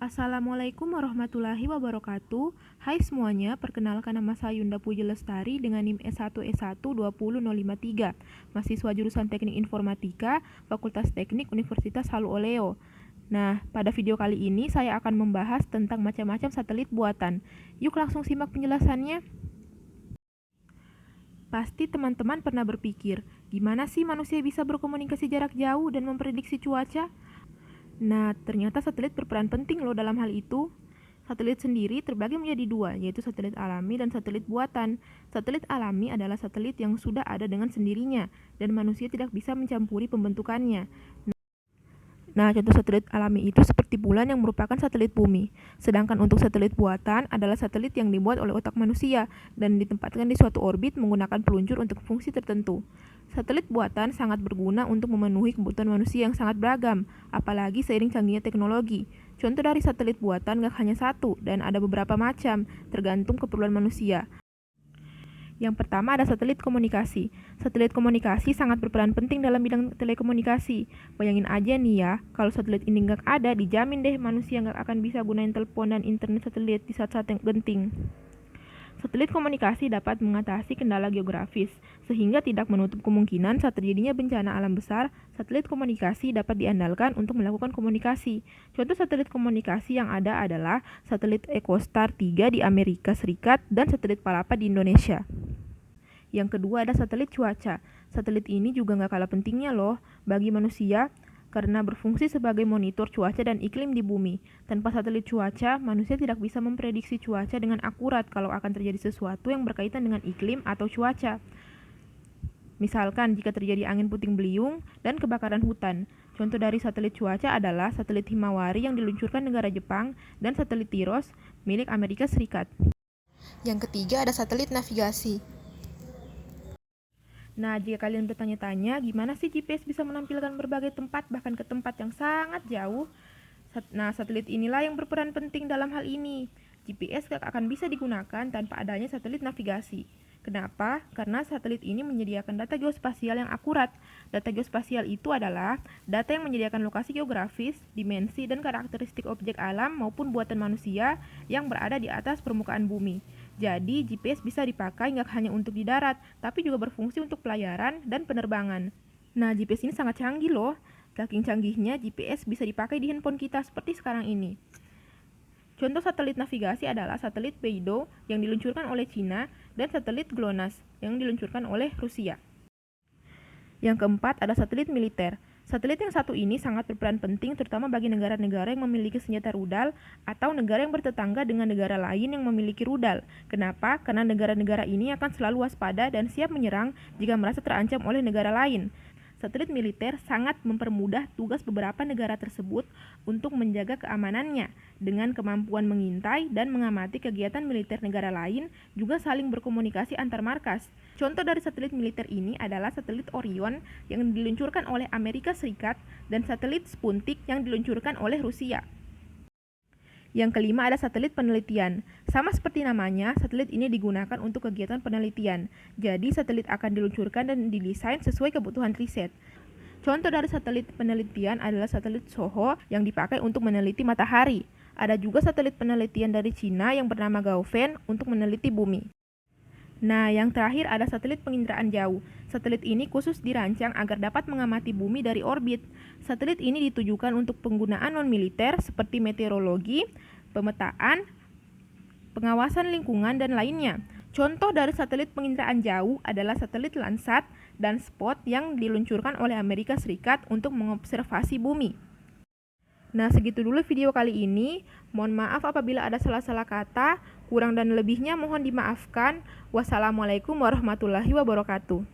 Assalamualaikum warahmatullahi wabarakatuh. Hai semuanya, perkenalkan nama saya Yunda Puji Lestari dengan NIM S1S1 20053, mahasiswa jurusan Teknik Informatika, Fakultas Teknik Universitas Halu Oleo. Nah, pada video kali ini saya akan membahas tentang macam-macam satelit buatan. Yuk langsung simak penjelasannya. Pasti teman-teman pernah berpikir, gimana sih manusia bisa berkomunikasi jarak jauh dan memprediksi cuaca? Nah, ternyata satelit berperan penting loh dalam hal itu. Satelit sendiri terbagi menjadi dua, yaitu satelit alami dan satelit buatan. Satelit alami adalah satelit yang sudah ada dengan sendirinya, dan manusia tidak bisa mencampuri pembentukannya. Nah, contoh satelit alami itu seperti bulan yang merupakan satelit bumi. Sedangkan untuk satelit buatan adalah satelit yang dibuat oleh otak manusia dan ditempatkan di suatu orbit menggunakan peluncur untuk fungsi tertentu. Satelit buatan sangat berguna untuk memenuhi kebutuhan manusia yang sangat beragam, apalagi seiring canggihnya teknologi. Contoh dari satelit buatan gak hanya satu, dan ada beberapa macam, tergantung keperluan manusia. Yang pertama ada satelit komunikasi. Satelit komunikasi sangat berperan penting dalam bidang telekomunikasi. Bayangin aja nih ya, kalau satelit ini nggak ada, dijamin deh manusia nggak akan bisa gunain telepon dan internet satelit di saat-saat yang genting. Satelit komunikasi dapat mengatasi kendala geografis, sehingga tidak menutup kemungkinan saat terjadinya bencana alam besar, satelit komunikasi dapat diandalkan untuk melakukan komunikasi. Contoh satelit komunikasi yang ada adalah satelit EchoStar 3 di Amerika Serikat dan satelit Palapa di Indonesia. Yang kedua ada satelit cuaca. Satelit ini juga nggak kalah pentingnya loh bagi manusia, karena berfungsi sebagai monitor cuaca dan iklim di bumi. Tanpa satelit cuaca, manusia tidak bisa memprediksi cuaca dengan akurat kalau akan terjadi sesuatu yang berkaitan dengan iklim atau cuaca. Misalkan jika terjadi angin puting beliung dan kebakaran hutan. Contoh dari satelit cuaca adalah satelit Himawari yang diluncurkan negara Jepang dan satelit TIROS milik Amerika Serikat. Yang ketiga ada satelit navigasi. Nah, jika kalian bertanya-tanya, gimana sih GPS bisa menampilkan berbagai tempat, bahkan ke tempat yang sangat jauh? Nah, satelit inilah yang berperan penting dalam hal ini. GPS gak akan bisa digunakan tanpa adanya satelit navigasi. Kenapa? Karena satelit ini menyediakan data geospasial yang akurat. Data geospasial itu adalah data yang menyediakan lokasi geografis, dimensi, dan karakteristik objek alam maupun buatan manusia yang berada di atas permukaan bumi. Jadi, GPS bisa dipakai nggak hanya untuk di darat, tapi juga berfungsi untuk pelayaran dan penerbangan. Nah, GPS ini sangat canggih loh. Saking canggihnya, GPS bisa dipakai di handphone kita seperti sekarang ini. Contoh satelit navigasi adalah satelit Beidou yang diluncurkan oleh China dan satelit GLONASS yang diluncurkan oleh Rusia. Yang keempat ada satelit militer. Satelit yang satu ini sangat berperan penting terutama bagi negara-negara yang memiliki senjata rudal atau negara yang bertetangga dengan negara lain yang memiliki rudal. Kenapa? Karena negara-negara ini akan selalu waspada dan siap menyerang jika merasa terancam oleh negara lain. Satelit militer sangat mempermudah tugas beberapa negara tersebut untuk menjaga keamanannya dengan kemampuan mengintai dan mengamati kegiatan militer negara lain, juga saling berkomunikasi antar markas. Contoh dari satelit militer ini adalah satelit Orion yang diluncurkan oleh Amerika Serikat dan satelit Sputnik yang diluncurkan oleh Rusia. Yang kelima ada satelit penelitian. Sama seperti namanya, satelit ini digunakan untuk kegiatan penelitian. Jadi, satelit akan diluncurkan dan didesain sesuai kebutuhan riset. Contoh dari satelit penelitian adalah satelit SOHO yang dipakai untuk meneliti matahari. Ada juga satelit penelitian dari Cina yang bernama Gaofen untuk meneliti bumi. Nah, yang terakhir ada satelit penginderaan jauh. Satelit ini khusus dirancang agar dapat mengamati bumi dari orbit. Satelit ini ditujukan untuk penggunaan non-militer seperti meteorologi, pemetaan, pengawasan lingkungan, dan lainnya. Contoh dari satelit penginderaan jauh adalah satelit Landsat dan Spot yang diluncurkan oleh Amerika Serikat untuk mengobservasi bumi. Nah, segitu dulu video kali ini. Mohon maaf apabila ada salah-salah kata, kurang dan lebihnya mohon dimaafkan. Wassalamualaikum warahmatullahi wabarakatuh.